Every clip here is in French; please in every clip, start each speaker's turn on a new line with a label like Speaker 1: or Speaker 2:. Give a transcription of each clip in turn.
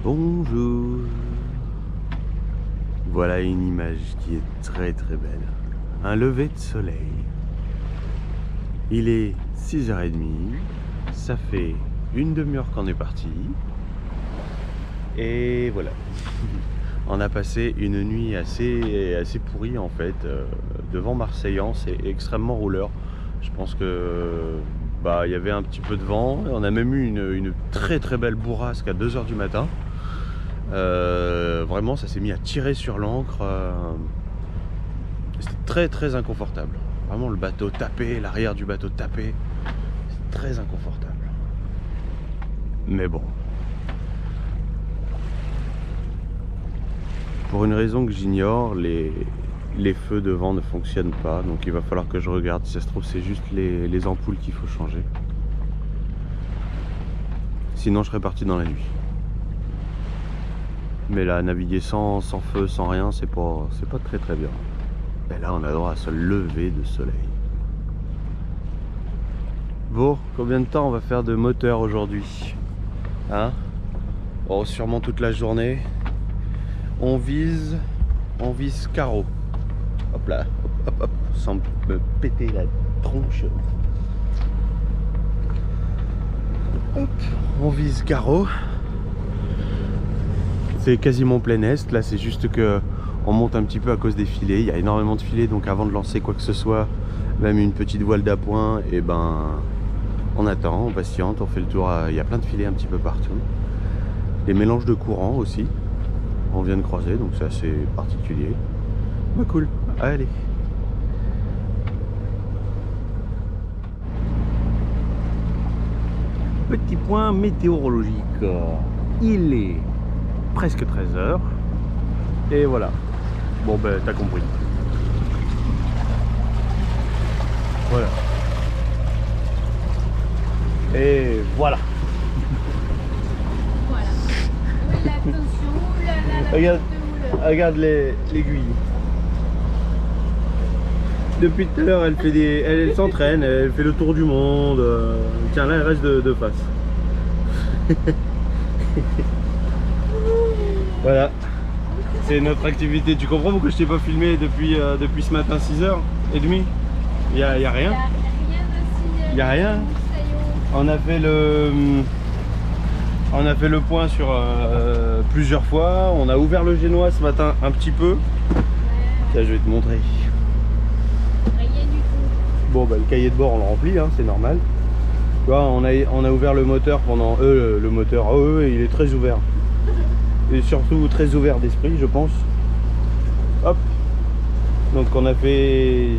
Speaker 1: Bonjour. Voilà une image qui est très très belle. Un lever de soleil. Il est 6h30. Ça fait une demi-heure qu'on est parti. Et voilà. On a passé une nuit assez pourrie en fait. Devant Marseillan, c'est extrêmement rouleur. Je pense que il y avait un petit peu de vent. On a même eu une très très belle bourrasque à 2h du matin. Vraiment ça s'est mis à tirer sur l'ancre. C'était très très inconfortable. Vraiment le bateau tapé, l'arrière du bateau tapé. C'est très inconfortable. Mais bon. Pour une raison que j'ignore, les feux devant ne fonctionnent pas. Donc il va falloir que je regarde. Si ça se trouve c'est juste les ampoules qu'il faut changer. Sinon je serais parti dans la nuit. Mais là, naviguer sans feu, sans rien, c'est pas très très bien. Et là, on a droit à ce lever de soleil. Bon, combien de temps on va faire de moteur aujourd'hui? Hein? Oh, sûrement toute la journée. On vise carreau. Hop là, hop hop hop, sans me péter la tronche. Hop, on vise carreau. C'est quasiment plein est, là c'est juste que on monte un petit peu à cause des filets, il y a énormément de filets, donc avant de lancer quoi que ce soit, même une petite voile d'appoint, et on attend, on patiente, on fait le tour, il y a plein de filets un petit peu partout. Des mélanges de courant aussi, on vient de croiser, donc c'est assez particulier. Bah cool, allez. Petit point météorologique, il est presque 13h et voilà. Bon ben t'as compris. Voilà. Et voilà.
Speaker 2: Voilà. Attention,
Speaker 1: Regarde l'aiguille. Depuis tout à l'heure elle fait elle s'entraîne, elle fait le tour du monde. Tiens là elle reste de face. Voilà, c'est notre activité. Tu comprends pourquoi je t'ai pas filmé depuis ce matin 6h30? Il y a rien. Il y a rien. On a fait le point sur plusieurs fois. On a ouvert le génois ce matin un petit peu. Tiens, je vais te montrer.
Speaker 2: Rien du tout.
Speaker 1: Bon, le cahier de bord on le remplit, hein, c'est normal. Tu vois, on a ouvert le moteur pendant le moteur. Il est très ouvert. Et surtout très ouvert d'esprit, je pense. Hop. Donc on a fait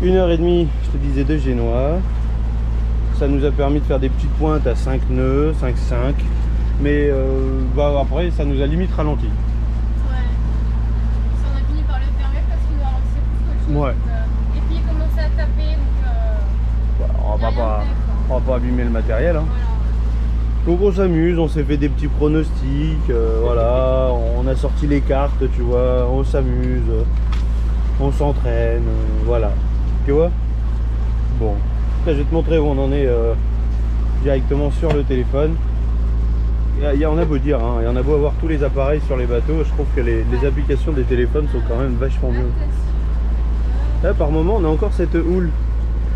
Speaker 1: 1h30, je te disais, de génois. Ça nous a permis de faire des petites pointes à 5 nœuds, 5,5. Mais après ça nous a limite ralenti.
Speaker 2: Ouais. Ça, on a fini par le fermer parce qu'il nous a lancé plus qu'autre chose.
Speaker 1: Ouais.
Speaker 2: Et puis il commençait à taper, donc
Speaker 1: On va pas abîmer le matériel, hein.
Speaker 2: voilà.
Speaker 1: Donc on s'amuse, on s'est fait des petits pronostics, voilà, on a sorti les cartes, tu vois, on s'amuse, on s'entraîne, voilà, tu vois. Bon, là, je vais te montrer où on en est directement sur le téléphone. On a beau dire, hein, il y en a beau avoir tous les appareils sur les bateaux, je trouve que les applications des téléphones sont quand même vachement mieux. Là par moment on a encore cette houle,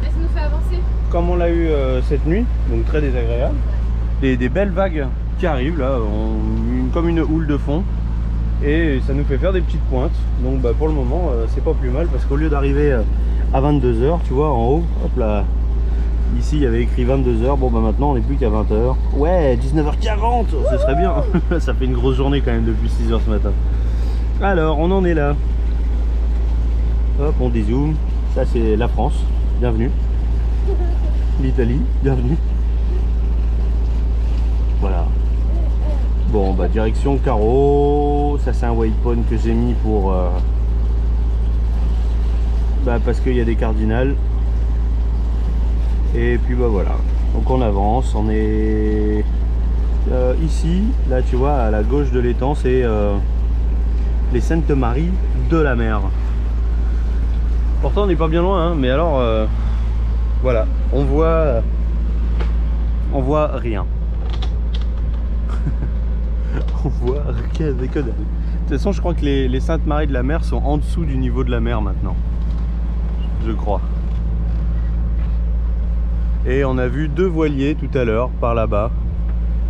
Speaker 2: Ça nous fait avancer.
Speaker 1: comme on l'a eu cette nuit, donc très désagréable. Des belles vagues qui arrivent là, comme une houle de fond, et ça nous fait faire des petites pointes. Donc pour le moment c'est pas plus mal, parce qu'au lieu d'arriver à 22h, tu vois, en haut, hop là, ici il y avait écrit 22h, bon maintenant on n'est plus qu'à 20h. Ouais, 19h40, ce serait bien. Ça fait une grosse journée quand même depuis 6h ce matin. Alors on en est là. Hop, on dézoome. Ça c'est la France, bienvenue. L'Italie, bienvenue. Voilà. Bon, direction carreau. Ça c'est un waypoint que j'ai mis pour parce qu'il y a des cardinals. Et puis voilà. Donc on avance. On est ici. Là tu vois, à la gauche de l'étang, c'est les Saintes Maries de la Mer. Pourtant on n'est pas bien loin, hein, mais alors voilà, on voit rien. On voit que dalle. De toute façon, je crois que les Saintes-Maries de la Mer sont en dessous du niveau de la mer maintenant. Je crois. Et on a vu 2 voiliers tout à l'heure par là-bas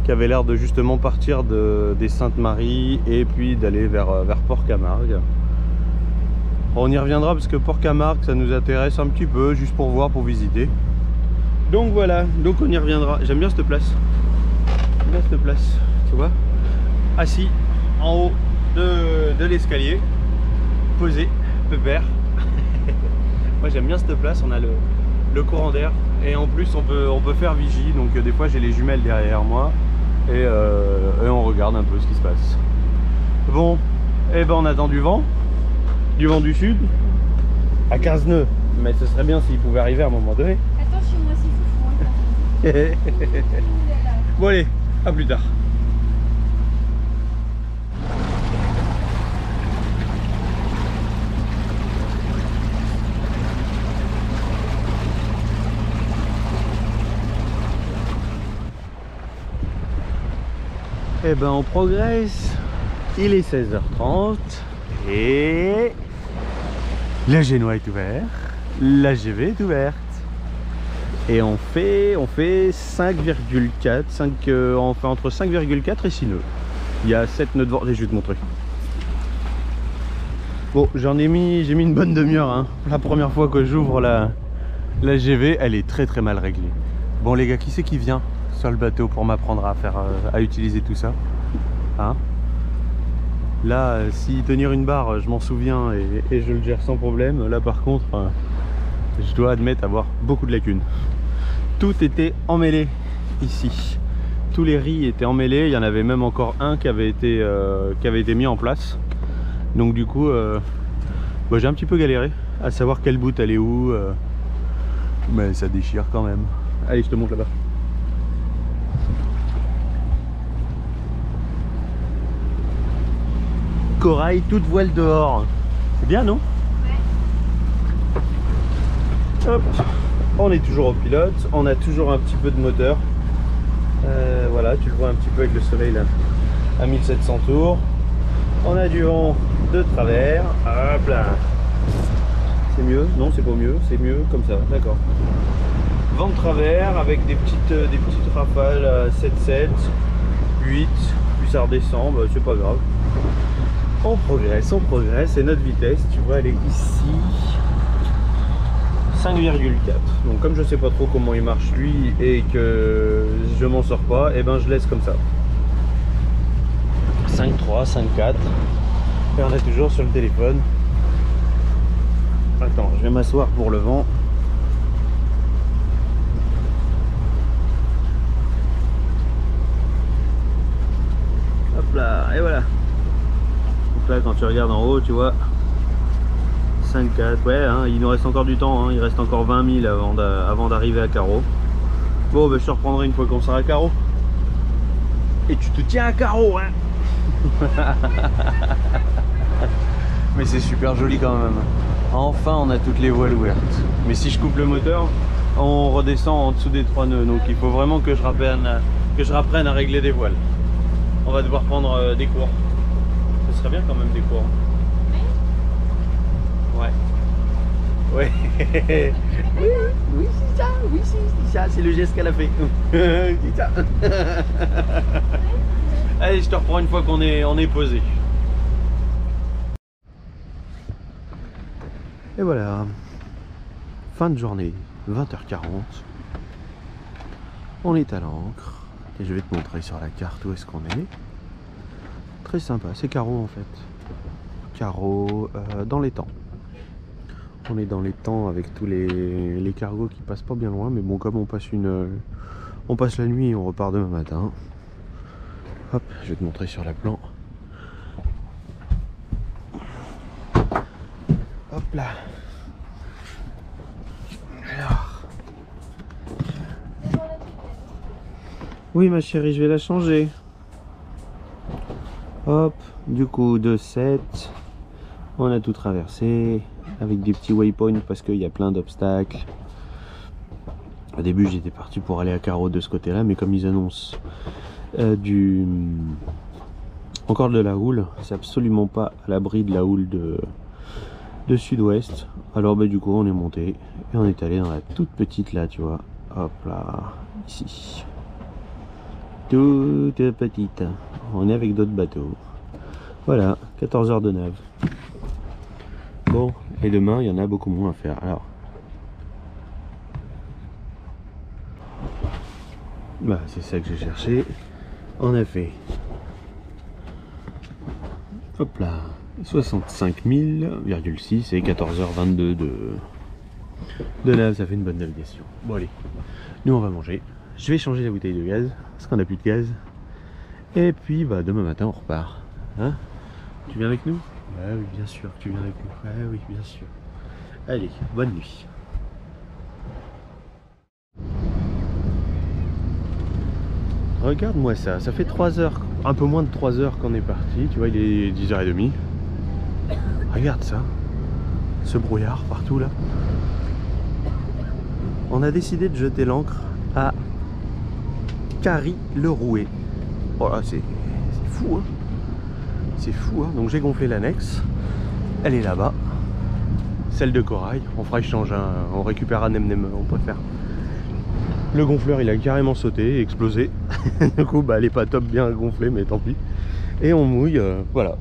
Speaker 1: qui avaient l'air de justement partir des Saintes-Maries et puis d'aller vers Port-Camargue. On y reviendra parce que Port-Camargue ça nous intéresse un petit peu juste pour voir, pour visiter. Donc voilà, donc on y reviendra. J'aime bien cette place. J'aime bien cette place, tu vois, assis en haut de l'escalier, posé, pépère. Moi j'aime bien cette place, on a le courant d'air et en plus on peut faire vigie, donc des fois j'ai les jumelles derrière moi et on regarde un peu ce qui se passe. Bon, et ben on attend du vent du sud à 15 nœuds, mais ce serait bien s'il pouvait arriver à un moment donné.
Speaker 2: Attends, chez moi c'est fou.
Speaker 1: Bon allez, à plus tard. Eh ben on progresse, il est 16h30 et la Génois est ouvert, la GV est ouverte et on fait 5,4, on fait entre 5,4 et 6 nœuds. Il y a 7 nœuds de bord, je vais te montrer. Bon, j'ai mis une bonne demi-heure, hein. La première fois que j'ouvre la GV, elle est très mal réglée. Bon les gars, qui c'est qui vient sur le bateau pour m'apprendre à utiliser tout ça, hein? Là, si tenir une barre, je m'en souviens et je le gère sans problème. Là par contre, je dois admettre avoir beaucoup de lacunes. Tout était emmêlé ici. Tous les riz étaient emmêlés. Il y en avait même encore un qui avait été mis en place. Donc du coup, j'ai un petit peu galéré à savoir quelle bout elle est où. Mais ça déchire quand même. Allez, je te montre là-bas. Corail, toute voile dehors. C'est bien, non? Ouais. Hop. On est toujours au pilote. On a toujours un petit peu de moteur. Voilà, tu le vois un petit peu avec le soleil là. À 1700 tours. On a du vent de travers. Hop là. C'est mieux? Non, c'est pas mieux. C'est mieux comme ça. D'accord. Vent de travers avec des petites rafales à 7,7, 8. Puis ça redescend. Bah, c'est pas grave. On progresse et notre vitesse, tu vois, elle est ici 5,4. Donc comme je sais pas trop comment il marche lui et que je m'en sors pas, et ben je laisse comme ça. 5,3, 5,4. Et on est toujours sur le téléphone. Attends, je vais m'asseoir pour le vent. Hop là, et voilà. Là quand tu regardes en haut, tu vois 5,4, ouais, hein, il nous reste encore du temps, hein, il reste encore 20 000 avant d'arriver à carreau. Bon, je te reprendrai une fois qu'on sera à carreau. Et tu te tiens à carreau, hein. Mais c'est super joli quand même. Enfin, on a toutes les voiles ouvertes. Mais si je coupe le moteur, on redescend en dessous des 3 nœuds. Donc il faut vraiment que je rapprenne à régler des voiles. On va devoir prendre des cours. Ce serait bien quand même des cours. Ouais. Ouais. Oui, c'est ça. Oui, c'est ça. C'est le geste qu'elle a fait. C'est ça. Allez, je te reprends une fois qu'on est posé. Et voilà. Fin de journée, 20h40. On est à l'ancre. Et je vais te montrer sur la carte où est-ce qu'on est. Très sympa, c'est Carreau en fait. Carreau dans les temps. On est dans les temps avec tous les cargos qui passent pas bien loin, mais bon, comme on passe la nuit et on repart demain matin. Hop, je vais te montrer sur la plan. Hop là. Alors. Oui ma chérie, je vais la changer. Hop, du coup de 7, on a tout traversé avec des petits waypoints parce qu'il y a plein d'obstacles. Au début j'étais parti pour aller à carreau de ce côté là, mais comme ils annoncent du Encore de la houle, c'est absolument pas à l'abri de la houle de sud-ouest. Alors bah du coup on est monté et on est allé dans la toute petite là, tu vois. Hop là, ici. Toute petite. On est avec d'autres bateaux. Voilà, 14 heures de nave. Bon, et demain il y en a beaucoup moins à faire. Alors, bah c'est ça que j'ai cherché. On a fait, hop là, 65 000,6 et 14h22 de nave, ça fait une bonne navigation. Bon allez, nous on va manger. Je vais changer la bouteille de gaz parce qu'on n'a plus de gaz. Et puis bah demain matin on repart. Hein? Tu viens avec nous? Bah oui, bien sûr que tu viens avec nous. Ouais, oui, bien sûr. Allez, bonne nuit. Regarde-moi ça, ça fait 3 heures, un peu moins de 3 heures qu'on est parti. Tu vois, il est 10h30. Regarde ça, ce brouillard partout là. On a décidé de jeter l'ancre à Carry-le-Rouet. Oh là, c'est fou, hein. C'est fou, hein. Donc j'ai gonflé l'annexe. Elle est là-bas. Celle de corail. On fera échange, hein. On récupérera nem, on préfère. Le gonfleur il a carrément sauté, explosé. Du coup bah elle est pas top bien gonflée, mais tant pis. Et on mouille, voilà.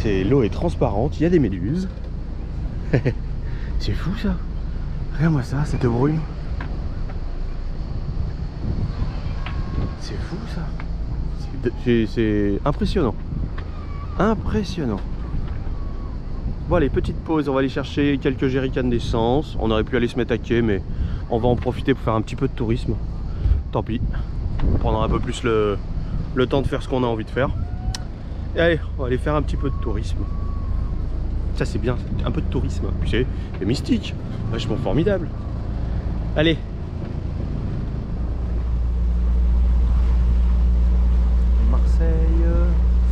Speaker 1: L'eau est transparente, il y a des méduses. C'est fou ça. Regarde-moi ça, cette brume. C'est fou ça. C'est impressionnant. Impressionnant. Bon allez, petite pause, on va aller chercher quelques jerrycans d'essence. On aurait pu aller se mettre à quai, mais on va en profiter pour faire un petit peu de tourisme. Tant pis. On prendra un peu plus le temps de faire ce qu'on a envie de faire. Et allez, on va aller faire un petit peu de tourisme. Ça c'est bien, un peu de tourisme. Puis c'est mystique, vachement formidable. Allez. Marseille,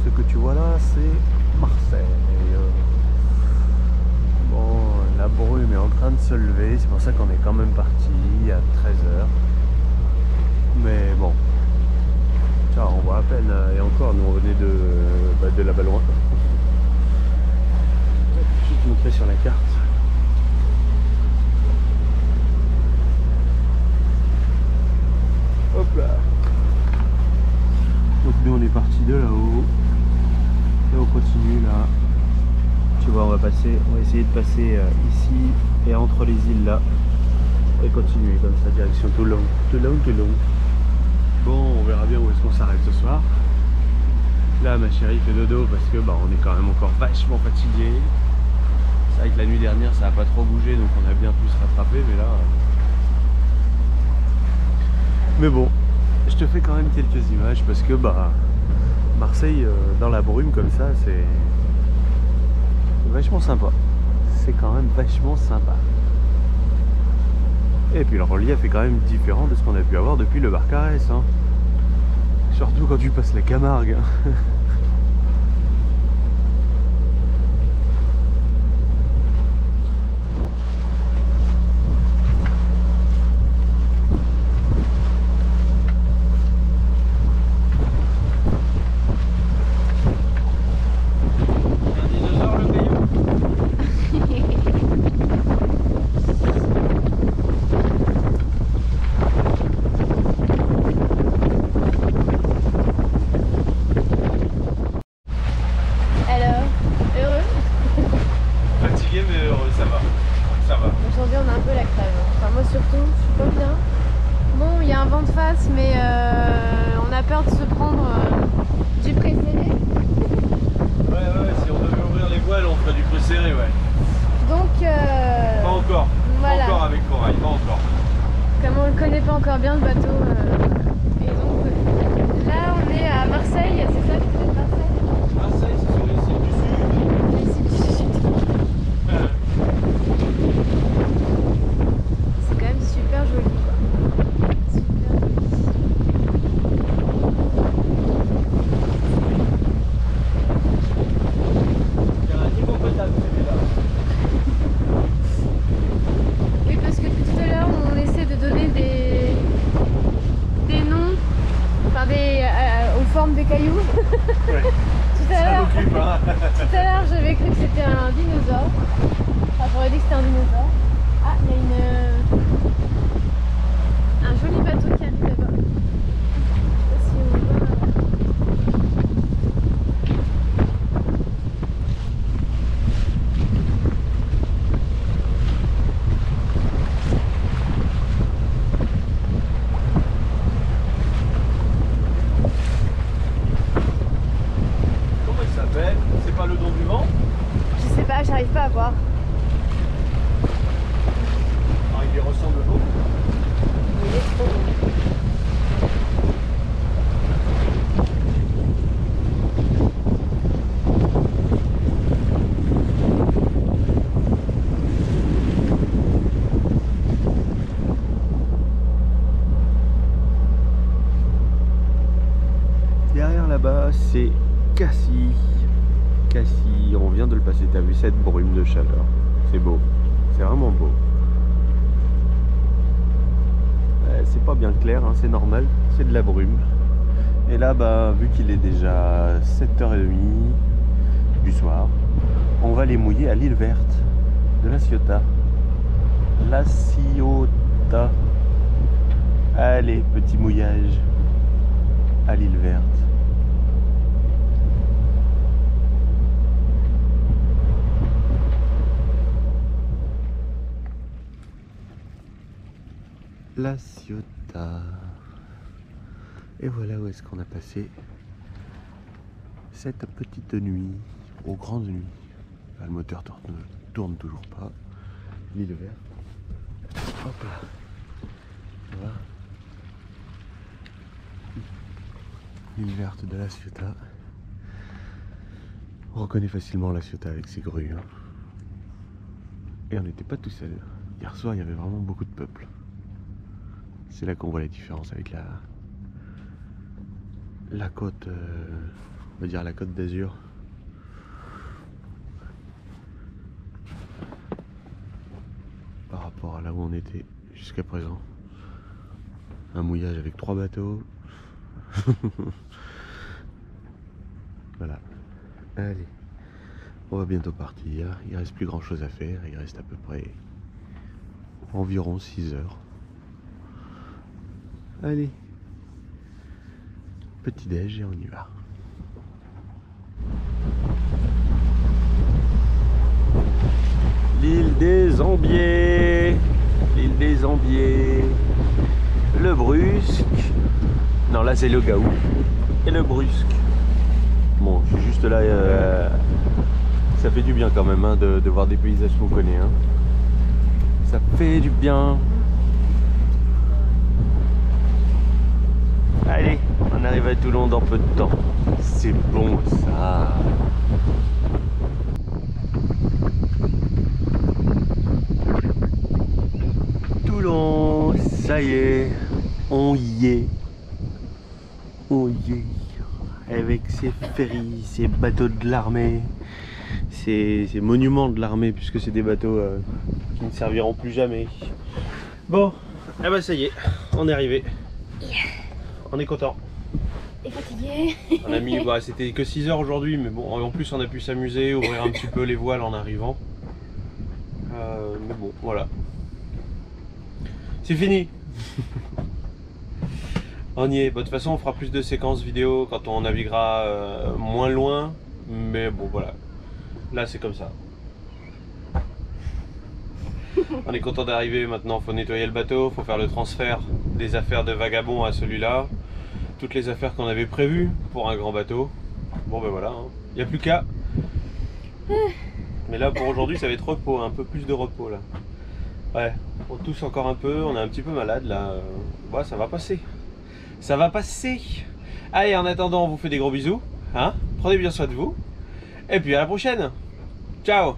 Speaker 1: ce que tu vois là, c'est Marseille. Bon, la brume est en train de se lever, c'est pour ça qu'on est quand même parti à 13h. Mais bon, tiens, on voit à peine, et encore, nous on venait de là-bas loin. Je vais te montrer sur la carte. Hop là. Donc nous on est parti de là-haut. Et on continue là. Tu vois, on va essayer de passer ici et entre les îles là. Et continuer comme ça, direction Toulon. Toulon. Bon, on verra bien où est-ce qu'on s'arrête ce soir. Là, ma chérie fait dodo parce que bah, on est quand même encore vachement fatigué. C'est vrai que la nuit dernière, ça n'a pas trop bougé, donc on a bien pu se rattraper, mais là... Mais bon, je te fais quand même quelques images parce que bah Marseille, dans la brume comme ça, c'est vachement sympa. C'est quand même vachement sympa. Et puis le relief est quand même différent de ce qu'on a pu avoir depuis le Barcarès, hein. Surtout quand tu passes la Camargue.
Speaker 2: Mais on a peur de se prendre du pré-serré.
Speaker 1: Ouais, si on devait ouvrir les voiles, on ferait du pré-serré, ouais.
Speaker 2: Donc...
Speaker 1: pas encore.
Speaker 2: Voilà.
Speaker 1: Pas encore avec corail, pas encore.
Speaker 2: Comme on le connaît pas encore bien, le bateau. Et donc là, on est à Marseille, c'est ça que vous êtes Marseille?
Speaker 1: Marseille, c'est sur les îles du Sud.
Speaker 2: Les îles du Sud. C'est quand même super joli, quoi. forme de caillou.
Speaker 1: Ouais.
Speaker 2: Tout à l'heure, tout à l'heure, j'avais cru que c'était un dinosaure. Enfin, j'aurais dit que c'était un dinosaure. Ah, il y a un joli bateau qui arrive là-bas. Je sais pas si on voit.
Speaker 1: C'est pas le don du vent?
Speaker 2: Je sais pas, j'arrive pas à voir.
Speaker 1: Ah, il y ressemble beaucoup.
Speaker 2: Il est trop beau.
Speaker 1: Derrière là-bas, c'est Cassis. Cassis, on vient de le passer. T'as vu cette brume de chaleur? C'est beau, c'est vraiment beau. C'est pas bien clair, hein, c'est normal, c'est de la brume. Et là, bah, vu qu'il est déjà 7h30 du soir, on va les mouiller à l'île verte de La Ciotat. La Ciotat. Allez, petit mouillage à l'île verte. La Ciotat. Et voilà où est-ce qu'on a passé cette petite nuit, aux grandes nuits. Là, le moteur tourne toujours pas. L'île verte. Hop là. Voilà. L'île verte de La Ciotat. On reconnaît facilement La Ciotat avec ses grues. Hein. Et on n'était pas tout seul. Hier soir, il y avait vraiment beaucoup de peuple. C'est là qu'on voit la différence avec la côte, on va dire la côte d'Azur. Par rapport à là où on était jusqu'à présent. Un mouillage avec 3 bateaux. Voilà. Allez. On va bientôt partir. Il reste plus grand chose à faire. Il reste à peu près environ 6 heures. Allez. Petit déj et on y va. L'île des Ambiers. L'île des Ambiers. Le Brusque. Non, là c'est le Gaou. Et le Brusque. Bon, je suis juste là. Ça fait du bien quand même hein, de voir des paysages qu'on connaît. Hein. Ça fait du bien. Allez, on arrive à Toulon dans peu de temps. C'est bon ça. Toulon, ça y est, on y est. On y est. Avec ces ferries, ces bateaux de l'armée, ces monuments de l'armée, puisque c'est des bateaux qui ne serviront plus jamais. Bon, eh ben ça y est, on est arrivé. On est content.
Speaker 2: Et fatigué.
Speaker 1: On a mis, bah, c'était que 6 heures aujourd'hui, mais bon, en plus on a pu s'amuser, ouvrir un petit peu les voiles en arrivant. Mais bon, voilà. C'est fini. On y est. Bon, de toute façon, on fera plus de séquences vidéo quand on naviguera moins loin. Mais bon, voilà. Là, c'est comme ça. On est content d'arriver maintenant. Faut nettoyer le bateau, faut faire le transfert des affaires de vagabond à celui-là. Toutes les affaires qu'on avait prévues pour un grand bateau. Bon, ben voilà. Il n'y a plus qu'à. Mais là, pour aujourd'hui, ça va être repos. Un peu plus de repos là. Ouais, on tousse encore un peu. On est un petit peu malade là. Ouais, ça va passer. Ça va passer. Allez, en attendant, on vous fait des gros bisous. Hein? Prenez bien soin de vous. Et puis à la prochaine. Ciao.